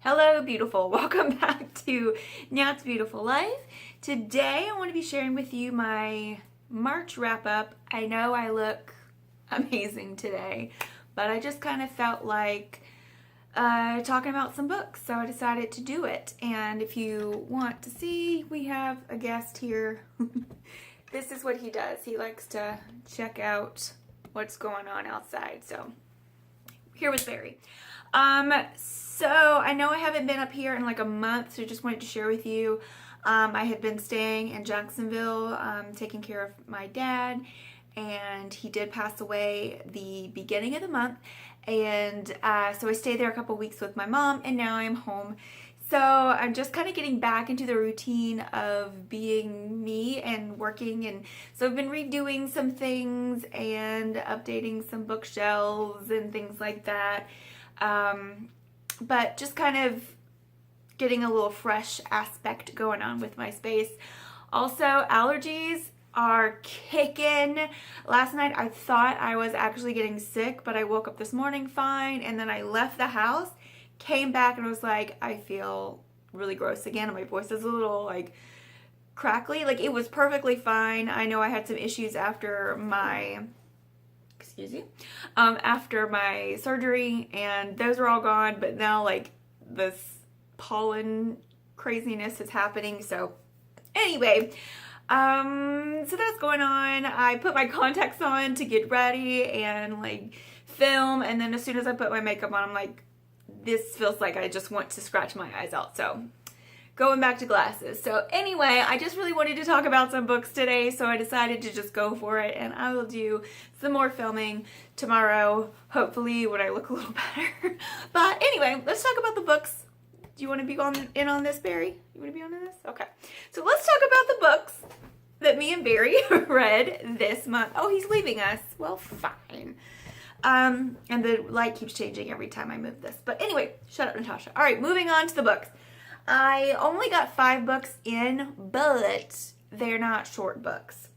Hello, beautiful. Welcome back to Nat's Beautiful Life. Today, I want to be sharing with you my March wrap up. I know I look amazing today, but I just kind of felt like talking about some books, so I decided to do it. And if you want to see, we have a guest here. This is what he does. He likes to check out what's going on outside. So, here with Barry. So I know I haven't been up here in like a month, so just wanted to share with you. I had been staying in Jacksonville, taking care of my dad, and he did pass away the beginning of the month. And so I stayed there a couple weeks with my mom, and now I'm home. So I'm just kind of getting back into the routine of being me and working. And so I've been redoing some things and updating some bookshelves and things like that. But just kind of getting a little fresh aspect going on with my space. Also, allergies are kicking. Last night I thought I was actually getting sick, but I woke up this morning fine, and then I left the house, came back, and was like, I feel really gross again, and my voice is a little like crackly. Like, it was perfectly fine. I know I had some issues after my after my surgery, and those are all gone, but now like this pollen craziness is happening. So anyway, so that's going on. I put my contacts on to get ready and like film, and then as soon as I put my makeup on, I'm like, this feels like I just want to scratch my eyes out. So going back to glasses. So anyway, I just really wanted to talk about some books today, so I decided to just go for it, and I will do some more filming tomorrow, hopefully when I look a little better. But anyway, let's talk about the books. Do you want to be in on this, Barry? You want to be on this? Okay. So let's talk about the books that me and Barry read this month. Oh, he's leaving us. Well, fine. And the light keeps changing every time I move this. But anyway, shut up, Natasha. All right, moving on to the books. I only got 5 books in, but they're not short books.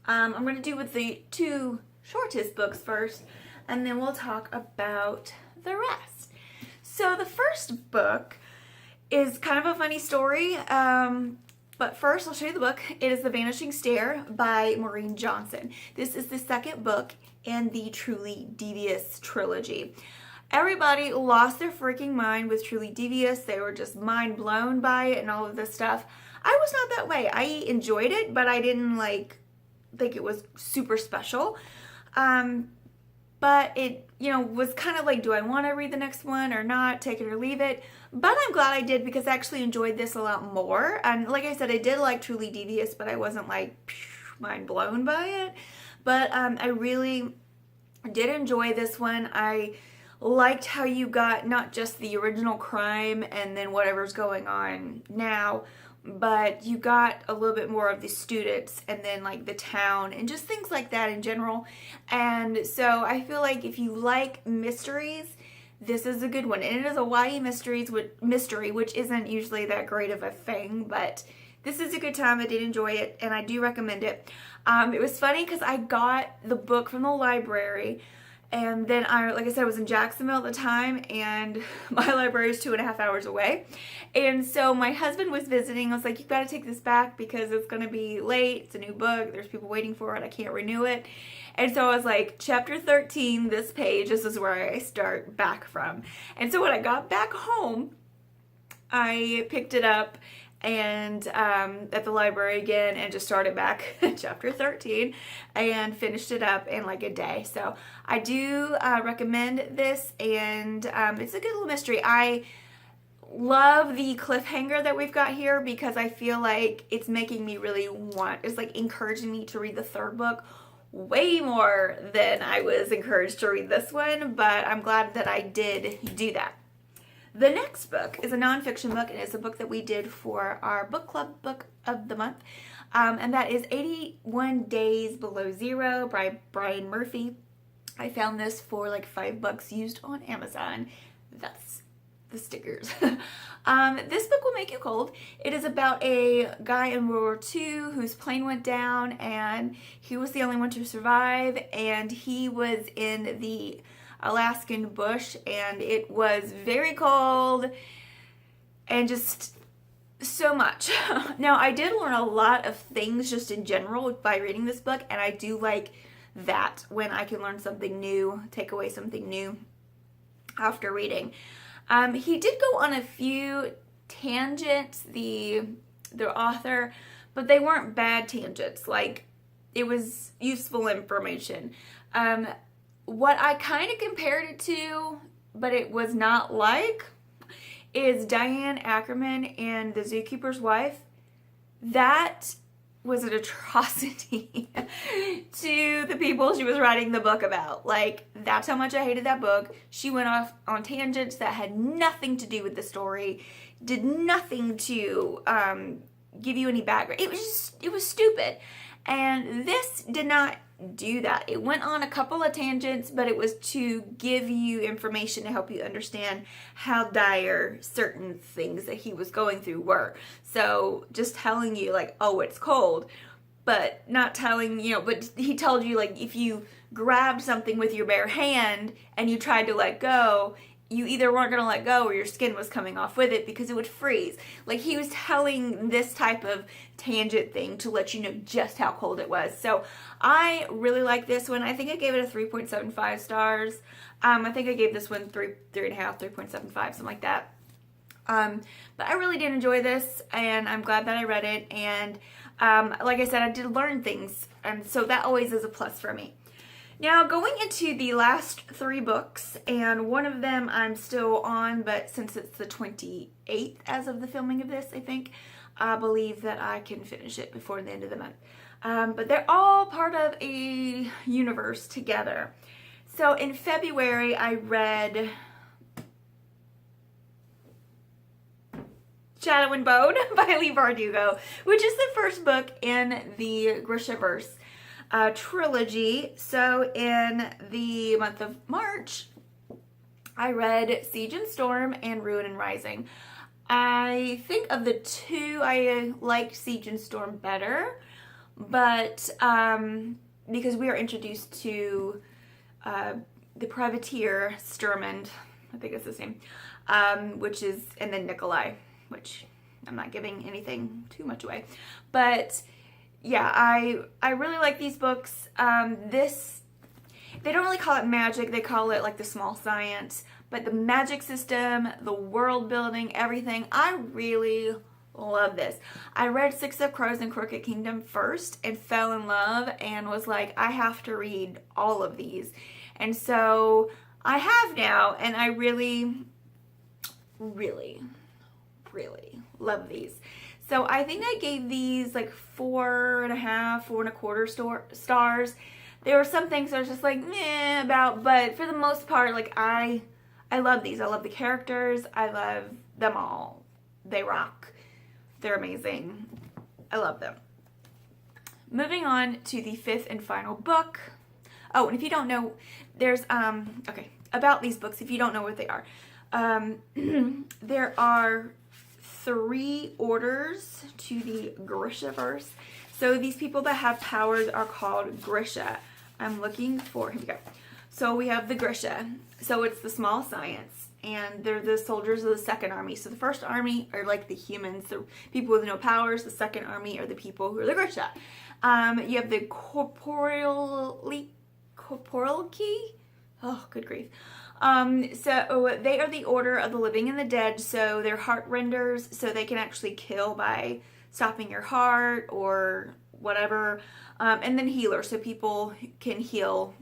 I'm going to do with the 2 shortest books first, and then we'll talk about the rest. So the first book is kind of a funny story, but first I'll show you the book. It is The Vanishing Stair by Maureen Johnson. This is the second book in the Truly Devious trilogy. Everybody lost their freaking mind with Truly Devious. They were just mind blown by it and all of this stuff. I was not that way. I enjoyed it, but I didn't think it was super special. But it, was kind of like, do I want to read the next one or not? Take it or leave it. But I'm glad I did, because I actually enjoyed this a lot more. And like I said, I did like Truly Devious, but I wasn't like mind blown by it. But I really did enjoy this one. I liked how you got not just the original crime and then whatever's going on now, but you got a little bit more of the students and then like the town and just things like that in general. And so I feel like if you like mysteries, this is a good one. And it is a YA mystery, which isn't usually that great of a thing, but this is a good time. I did enjoy it, and I do recommend it. It was funny because I got the book from the library, and then like I said, I was in Jacksonville at the time, and my library is 2.5 hours away. And so my husband was visiting. I was like, you've got to take this back because it's going to be late. It's a new book. There's people waiting for it. I can't renew it. And so I was like, chapter 13, this page, this is where I start back from. And so when I got back home, I picked it up and at the library again, and just started back at chapter 13 and finished it up in like a day. So I do recommend this, and it's a good little mystery. I love the cliffhanger that we've got here, because I feel like it's making me really it's like encouraging me to read the third book way more than I was encouraged to read this one, but I'm glad that I did do that. The next book is a nonfiction book, and it's a book that we did for our book club book of the month, and that is 81 Days Below Zero by Brian Murphy. I found this for like $5 used on Amazon. That's the stickers. This book will make you cold. It is about a guy in World War II whose plane went down, and he was the only one to survive, and he was in the Alaskan bush, and it was very cold. and just so much. Now, I did learn a lot of things just in general by reading this book, and I do like that when I can learn something new, take away something new after reading. He did go on a few tangents, the author, but they weren't bad tangents. Like, it was useful information. What I kind of compared it to, but it was not like, is Diane Ackerman and the Zookeeper's Wife. That was an atrocity to the people she was writing the book about. Like, that's how much I hated that book. She went off on tangents that had nothing to do with the story, did nothing to give you any background. It was stupid. And this did not do that. It went on a couple of tangents, but it was to give you information to help you understand how dire certain things that he was going through were. So just telling you, like, oh, it's cold, but not telling, but he told you, like, if you grabbed something with your bare hand and you tried to let go, you either weren't going to let go or your skin was coming off with it because it would freeze. Like, he was telling this type of tangent thing to let you know just how cold it was. So I really like this one. I think I gave it a 3.75 stars. I think I gave this one 3.5, 3.75, something like that. But I really did enjoy this, and I'm glad that I read it. And like I said, I did learn things, and so that always is a plus for me. Now, going into the last 3 books, and one of them I'm still on, but since it's the 28th as of the filming of this, I think, I believe that I can finish it before the end of the month. But they're all part of a universe together. So in February, I read Shadow and Bone by Leigh Bardugo, which is the first book in the Grishaverse trilogy. So in the month of March, I read Siege and Storm and Ruin and Rising. I think of the two, I liked Siege and Storm better, but because we are introduced to the privateer Sturmund, I think it's his name, which is, and then Nikolai, which I'm not giving anything too much away, but yeah, I really like these books. They don't really call it magic, they call it like the small science, but the magic system, the world building, everything, I really love this. I read Six of Crows and Crooked Kingdom first and fell in love and was like, I have to read all of these. And so I have now, and I really, really, really love these. So I think I gave these like 4.5, 4.25 stars. There were some things I was just like, meh about, but for the most part, like I love these. I love the characters. I love them all. They rock. They're amazing. I love them. Moving on to the 5th and final book. Oh, and if you don't know, there's, okay, about these books, if you don't know what they are. There are 3 orders to the Grishaverse. So these people that have powers are called Grisha. I'm looking for, here we go. So we have the Grisha. So it's the small science, and they're the soldiers of the second army. So the first army are like the humans, the people with no powers. The second army are the people who are the Grisha. You have the corporeal key. Oh, good grief. So they are the order of the living and the dead. So they're heart renders. So they can actually kill by stopping your heart or whatever. And then healers. So people can heal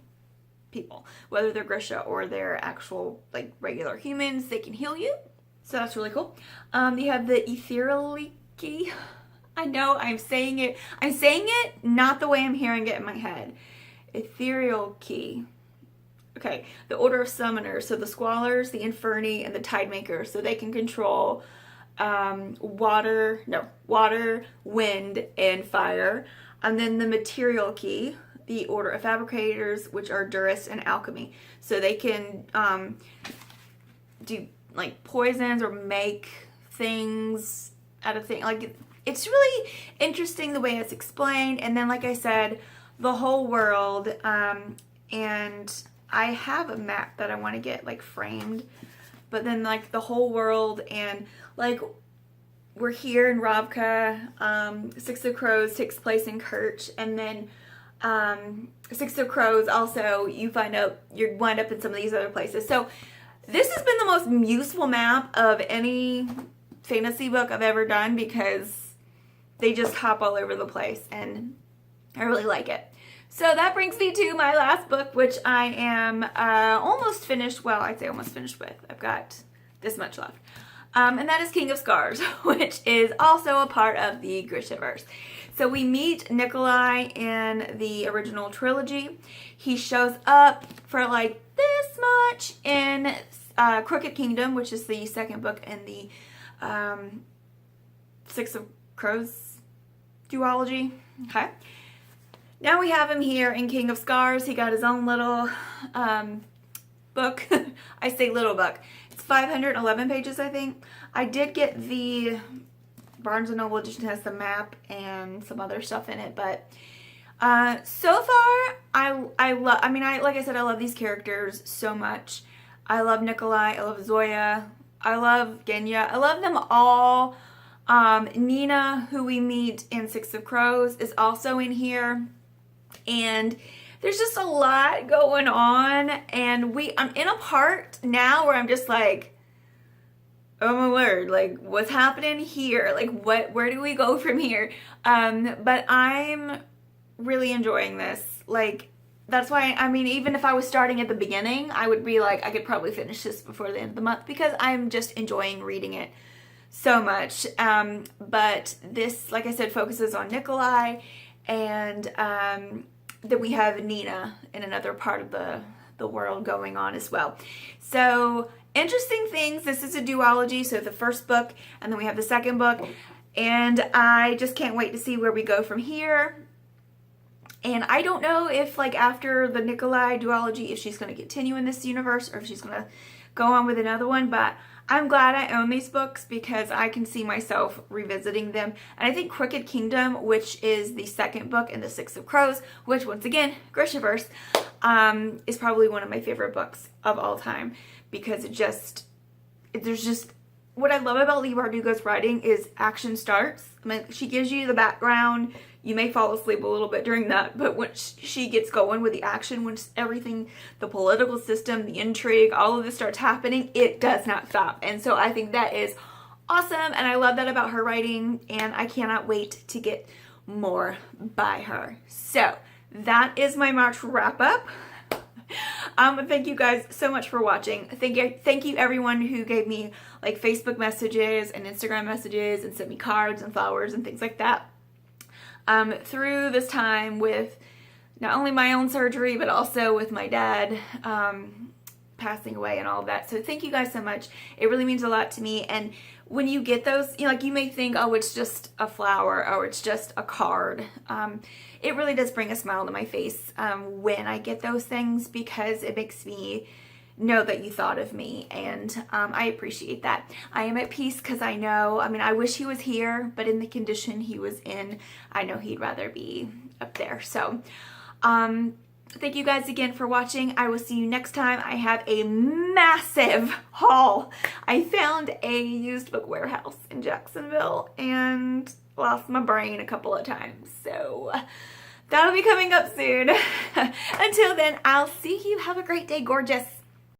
people, whether they're Grisha or they're actual like regular humans, they can heal you. So that's really cool. You have the ethereal key. I know I'm saying it not the way I'm hearing it in my head. Ethereal key. Okay, the order of summoners. So the squallers, the inferni, and the tide makers. So they can control water, wind, and fire. And then the material key, the order of fabricators, which are Duras and alchemy. So they can do like poisons or make things out of things. Like, it's really interesting the way it's explained. And then, like I said, the whole world. And I have a map that I want to get like framed but then like the whole world, and like we're here in Ravka. Six of Crows takes place in Kerch, and then Six of Crows also you wind up in some of these other places. So this has been the most useful map of any fantasy book I've ever done, because they just hop all over the place and I really like it. So that brings me to my last book, which I am almost finished. Well, I'd say almost finished with. I've got this much left. And that is King of Scars, which is also a part of the Grishaverse. So we meet Nikolai in the original trilogy. He shows up for like this much in Crooked Kingdom, which is the second book in the Six of Crows duology. Okay. Now we have him here in King of Scars. He got his own little book. I say little book. It's 511 pages, I think. I did get the Barnes & Noble edition, has the map and some other stuff in it, but so far like I said, I love these characters so much. I love Nikolai, I love Zoya, I love Genya, I love them all. Nina, who we meet in Six of Crows, is also in here. And there's just a lot going on, and I'm in a part now where I'm just like, oh my word, like what's happening here? Like where do we go from here? But I'm really enjoying this. Like that's why, I mean, even if I was starting at the beginning, I would be like, I could probably finish this before the end of the month, because I'm just enjoying reading it so much. But this, like I said, focuses on Nikolai, and then we have Nina in another part of the world going on as well. So interesting things. This is a duology, so the first book, and then we have the second book, and I just can't wait to see where we go from here. And I don't know if, like, after the Nikolai duology, if she's going to continue in this universe or if she's going to go on with another one, but I'm glad I own these books because I can see myself revisiting them. And I think Crooked Kingdom, which is the second book in the Six of Crows, which once again, Grishaverse, is probably one of my favorite books of all time, because there's just, what I love about Leigh Bardugo's writing is action starts. I mean, she gives you the background. You may fall asleep a little bit during that, but once she gets going with the action, once everything, the political system, the intrigue, all of this starts happening, it does not stop. And so I think that is awesome, and I love that about her writing, and I cannot wait to get more by her. So that is my March wrap up. Thank you guys so much for watching. Thank you everyone who gave me like Facebook messages and Instagram messages and sent me cards and flowers and things like that. Through this time with not only my own surgery, but also with my dad passing away and all of that. So thank you guys so much. It really means a lot to me. And when you get those, you know, like you may think, oh, it's just a flower or it's just a card. It really does bring a smile to my face when I get those things, because it makes me know that you thought of me, and I appreciate that. I am at peace because I know, I mean, I wish he was here, but in the condition he was in, I know he'd rather be up there. So thank you guys again for watching. I will see you next time. I have a massive haul. I found a used book warehouse in Jacksonville and lost my brain a couple of times, so that'll be coming up soon. Until then, I'll see you. Have a great day, gorgeous.